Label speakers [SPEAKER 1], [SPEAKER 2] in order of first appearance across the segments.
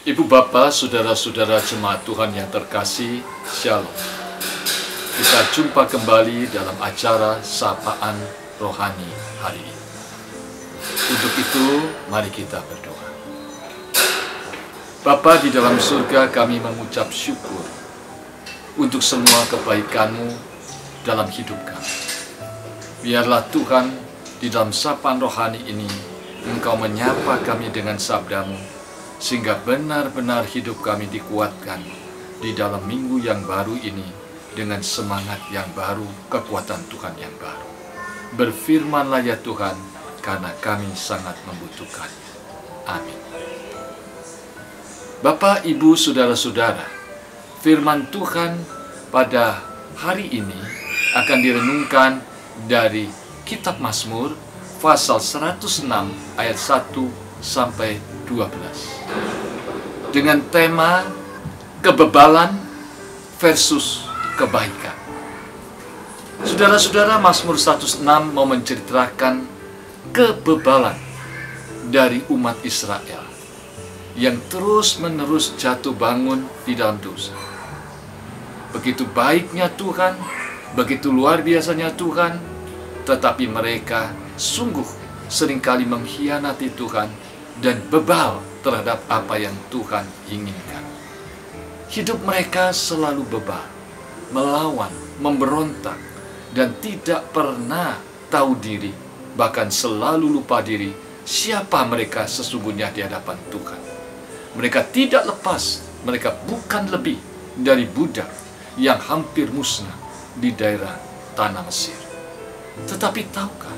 [SPEAKER 1] Ibu Bapa, saudara-saudara jemaat Tuhan yang terkasih, Shalom. Kita jumpa kembali dalam acara Sapaan Rohani hari ini. Untuk itu, mari kita berdoa. Bapa di dalam surga, kami mengucap syukur untuk semua kebaikan-Mu dalam hidup kami. Biarlah Tuhan, di dalam Sapaan Rohani ini, Engkau menyapa kami dengan sabda-Mu, sehingga benar-benar hidup kami dikuatkan di dalam minggu yang baru ini dengan semangat yang baru, kekuatan Tuhan yang baru. Berfirmanlah ya Tuhan, karena kami sangat membutuhkannya. Amin. Bapak, Ibu, saudara-saudara, firman Tuhan pada hari ini akan direnungkan dari Kitab Mazmur pasal 106 ayat 1 sampai 12 dengan tema kebebalan versus kebaikan. Saudara-saudara, Mazmur 106 mau menceritakan kebebalan dari umat Israel yang terus-menerus jatuh bangun di dalam dosa. Begitu baiknya Tuhan, begitu luar biasanya Tuhan, tetapi mereka sungguh seringkali mengkhianati Tuhan dan bebal terhadap apa yang Tuhan inginkan. Hidup mereka selalu bebal, melawan, memberontak, dan tidak pernah tahu diri, bahkan selalu lupa diri siapa mereka sesungguhnya di hadapan Tuhan. Mereka tidak lepas, mereka bukan lebih dari budak yang hampir musnah di daerah tanah Mesir. Tetapi tahukah,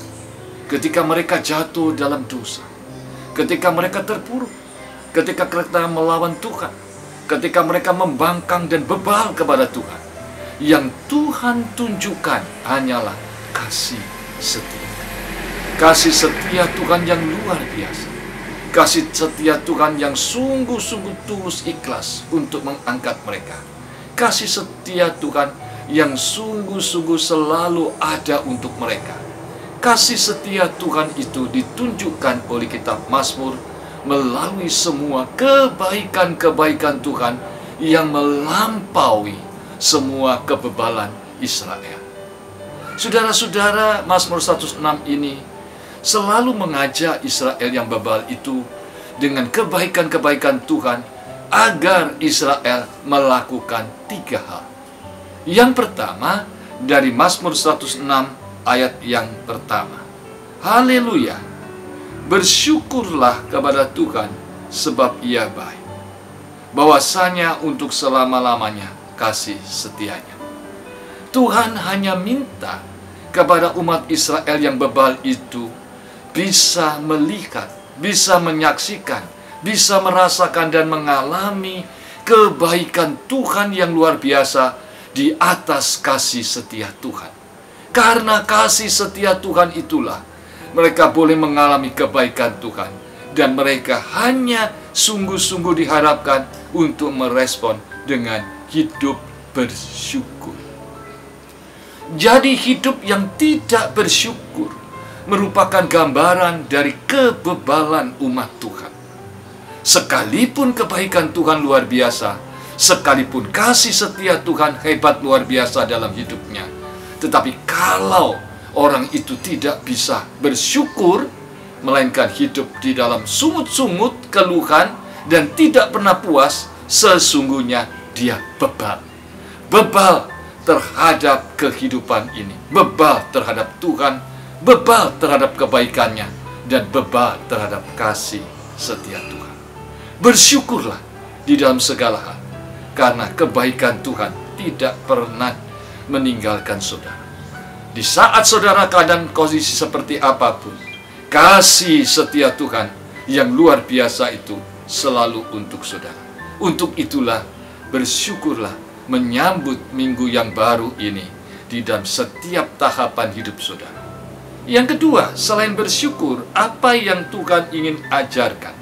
[SPEAKER 1] ketika mereka jatuh dalam dosa, ketika mereka terpuruk, ketika mereka melawan Tuhan, ketika mereka membangkang dan bebal kepada Tuhan, yang Tuhan tunjukkan hanyalah kasih setia. Kasih setia Tuhan yang luar biasa. Kasih setia Tuhan yang sungguh-sungguh tulus ikhlas untuk mengangkat mereka. Kasih setia Tuhan yang sungguh-sungguh selalu ada untuk mereka. Kasih setia Tuhan itu ditunjukkan oleh kitab Mazmur melalui semua kebaikan-kebaikan Tuhan yang melampaui semua kebebalan Israel. Saudara-saudara, Mazmur 106 ini selalu mengajak Israel yang bebal itu dengan kebaikan-kebaikan Tuhan agar Israel melakukan 3 hal. Yang pertama, dari Mazmur 106 ayat yang pertama. Haleluya. Bersyukurlah kepada Tuhan sebab Ia baik. Bahwasanya untuk selama-lamanya kasih setianya. Tuhan hanya minta kepada umat Israel yang bebal itu bisa melihat, bisa menyaksikan, bisa merasakan dan mengalami kebaikan Tuhan yang luar biasa di atas kasih setia Tuhan. Karena kasih setia Tuhan itulah mereka boleh mengalami kebaikan Tuhan, dan mereka hanya sungguh-sungguh diharapkan untuk merespon dengan hidup bersyukur. Jadi hidup yang tidak bersyukur merupakan gambaran dari kebebalan umat Tuhan. Sekalipun kebaikan Tuhan luar biasa, sekalipun kasih setia Tuhan hebat luar biasa dalam hidupnya, tetapi kalau orang itu tidak bisa bersyukur, melainkan hidup di dalam sungut-sungut keluhan dan tidak pernah puas, sesungguhnya dia bebal. Bebal terhadap kehidupan ini, bebal terhadap Tuhan, bebal terhadap kebaikannya, dan bebal terhadap kasih setia Tuhan. Bersyukurlah di dalam segala hal, karena kebaikan Tuhan tidak pernah meninggalkan saudara. Di saat saudara keadaan kondisi seperti apapun, kasih setia Tuhan yang luar biasa itu selalu untuk saudara. Untuk itulah bersyukurlah menyambut minggu yang baru ini di dalam setiap tahapan hidup saudara. Yang kedua, selain bersyukur, apa yang Tuhan ingin ajarkan?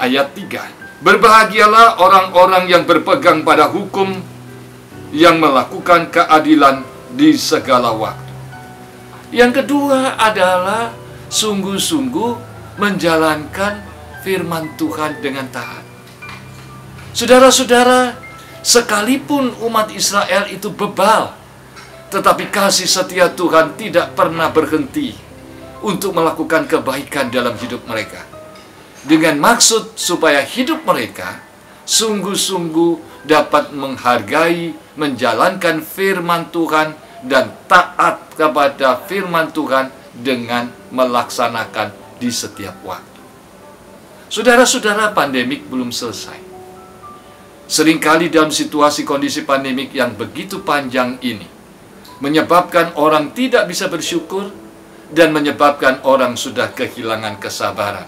[SPEAKER 1] Ayat 3. Berbahagialah orang-orang yang berpegang pada hukum, yang melakukan keadilan di segala waktu. Yang kedua adalah sungguh-sungguh menjalankan firman Tuhan dengan taat. Saudara-saudara, sekalipun umat Israel itu bebal, tetapi kasih setia Tuhan tidak pernah berhenti untuk melakukan kebaikan dalam hidup mereka. Dengan maksud supaya hidup mereka sungguh-sungguh dapat menghargai, menjalankan firman Tuhan, dan taat kepada firman Tuhan dengan melaksanakan di setiap waktu. Saudara-saudara, pandemik belum selesai. Seringkali dalam situasi kondisi pandemik yang begitu panjang ini, menyebabkan orang tidak bisa bersyukur, dan menyebabkan orang sudah kehilangan kesabaran,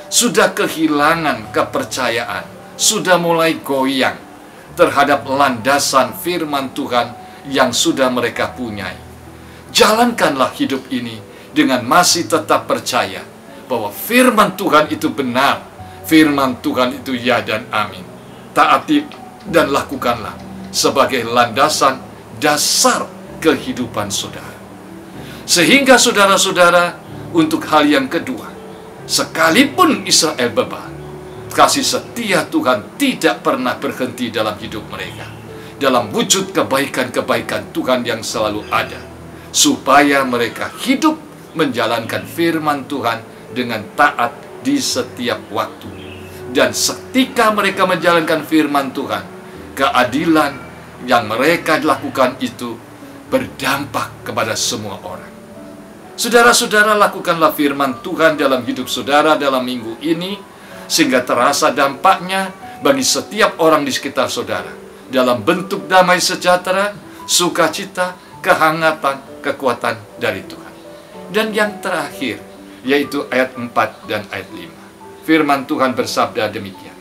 [SPEAKER 1] sudah kehilangan kepercayaan, sudah mulai goyang terhadap landasan firman Tuhan yang sudah mereka punyai. Jalankanlah hidup ini dengan masih tetap percaya bahwa firman Tuhan itu benar, firman Tuhan itu ya dan amin. Taati dan lakukanlah sebagai landasan dasar kehidupan saudara. Sehingga saudara-saudara, untuk hal yang kedua, sekalipun Israel bebal, kasih setia Tuhan tidak pernah berhenti dalam hidup mereka, dalam wujud kebaikan-kebaikan Tuhan yang selalu ada, supaya mereka hidup menjalankan firman Tuhan dengan taat di setiap waktu. Dan ketika mereka menjalankan firman Tuhan, keadilan yang mereka lakukan itu berdampak kepada semua orang. Saudara-saudara, lakukanlah firman Tuhan dalam hidup saudara dalam minggu ini, sehingga terasa dampaknya bagi setiap orang di sekitar saudara, dalam bentuk damai sejahtera, sukacita, kehangatan, kekuatan dari Tuhan. Dan yang terakhir, yaitu ayat 4 dan ayat 5. Firman Tuhan bersabda demikian.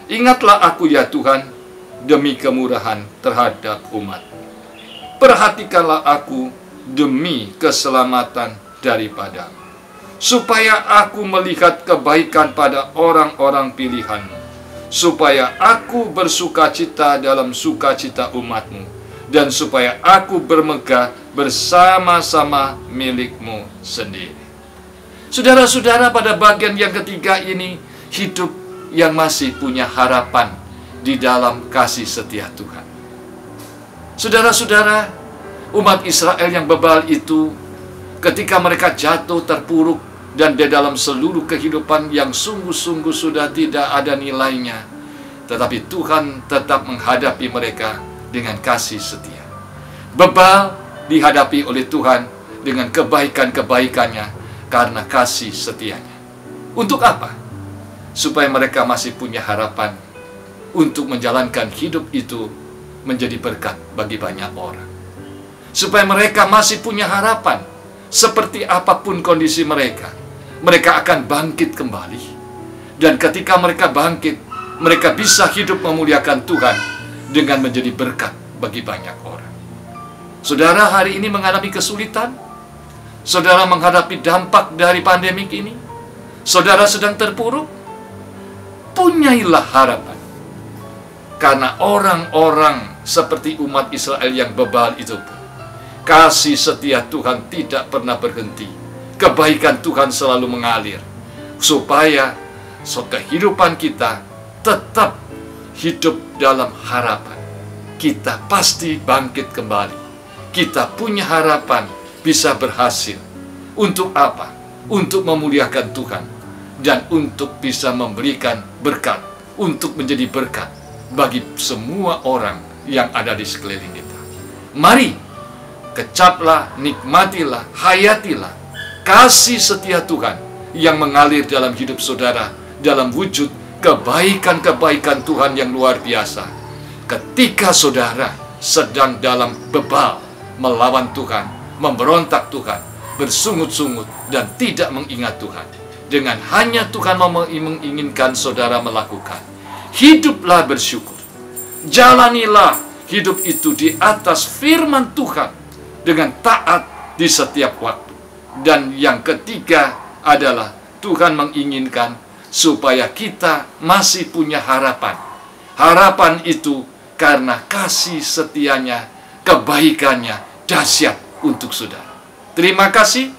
[SPEAKER 1] Ingatlah aku ya Tuhan, demi kemurahan terhadap umat. Perhatikanlah aku demi keselamatan daripadamu, supaya aku melihat kebaikan pada orang-orang pilihan-Mu, supaya aku bersukacita dalam sukacita umat-Mu, dan supaya aku bermegah bersama-sama milik-Mu sendiri. Saudara-saudara, pada bagian yang ketiga ini, hidup yang masih punya harapan di dalam kasih setia Tuhan. Saudara-saudara, umat Israel yang bebal itu, ketika mereka jatuh terpuruk dan di dalam seluruh kehidupan yang sungguh-sungguh sudah tidak ada nilainya, tetapi Tuhan tetap menghadapi mereka dengan kasih setia. Bebal dihadapi oleh Tuhan dengan kebaikan-kebaikannya karena kasih setianya. Untuk apa? Supaya mereka masih punya harapan untuk menjalankan hidup itu menjadi berkat bagi banyak orang. Supaya mereka masih punya harapan, seperti apapun kondisi mereka, mereka akan bangkit kembali. Dan ketika mereka bangkit, mereka bisa hidup memuliakan Tuhan dengan menjadi berkat bagi banyak orang. Saudara hari ini mengalami kesulitan, saudara menghadapi dampak dari pandemik ini, saudara sedang terpuruk, punyailah harapan. Karena orang-orang seperti umat Israel yang bebal itu pun, kasih setia Tuhan tidak pernah berhenti. Kebaikan Tuhan selalu mengalir, supaya kehidupan kita tetap hidup dalam harapan. Kita pasti bangkit kembali. Kita punya harapan bisa berhasil. Untuk apa? Untuk memuliakan Tuhan, dan untuk bisa memberikan berkat, untuk menjadi berkat bagi semua orang yang ada di sekeliling kita. Mari, kecaplah, nikmatilah, hayatilah kasih setia Tuhan yang mengalir dalam hidup saudara, dalam wujud kebaikan-kebaikan Tuhan yang luar biasa. Ketika saudara sedang dalam bebal, melawan Tuhan, memberontak Tuhan, bersungut-sungut, dan tidak mengingat Tuhan. Dengan hanya Tuhan menginginkan saudara melakukan, hiduplah bersyukur. Jalanilah hidup itu di atas firman Tuhan dengan taat di setiap waktu. Dan yang ketiga adalah Tuhan menginginkan supaya kita masih punya harapan. Harapan itu karena kasih setianya, kebaikannya dahsyat untuk saudara. Terima kasih.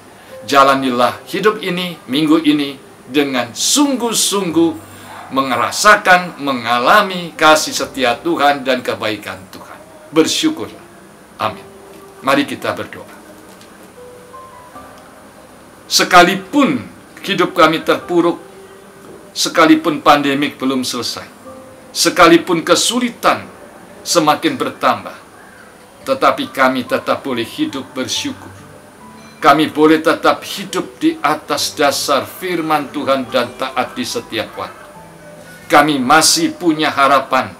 [SPEAKER 1] Jalanilah hidup ini, minggu ini dengan sungguh-sungguh merasakan, mengalami kasih setia Tuhan dan kebaikan Tuhan. Bersyukurlah. Amin. Mari kita berdoa. Sekalipun hidup kami terpuruk, sekalipun pandemik belum selesai, sekalipun kesulitan semakin bertambah, tetapi kami tetap boleh hidup bersyukur. Kami boleh tetap hidup di atas dasar firman Tuhan dan taat di setiap waktu. Kami masih punya harapan,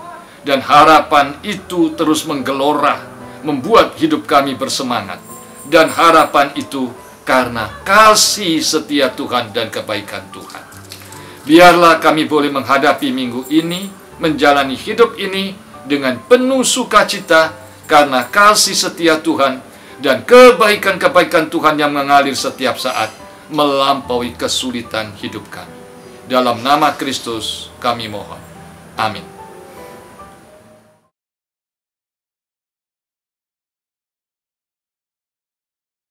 [SPEAKER 1] dan harapan itu terus menggelora, membuat hidup kami bersemangat. Dan harapan itu karena kasih setia Tuhan dan kebaikan Tuhan. Biarlah kami boleh menghadapi minggu ini, menjalani hidup ini dengan penuh sukacita karena kasih setia Tuhan dan kebaikan-kebaikan Tuhan yang mengalir setiap saat melampaui kesulitan hidup kami. Dalam nama Kristus kami mohon. Amin.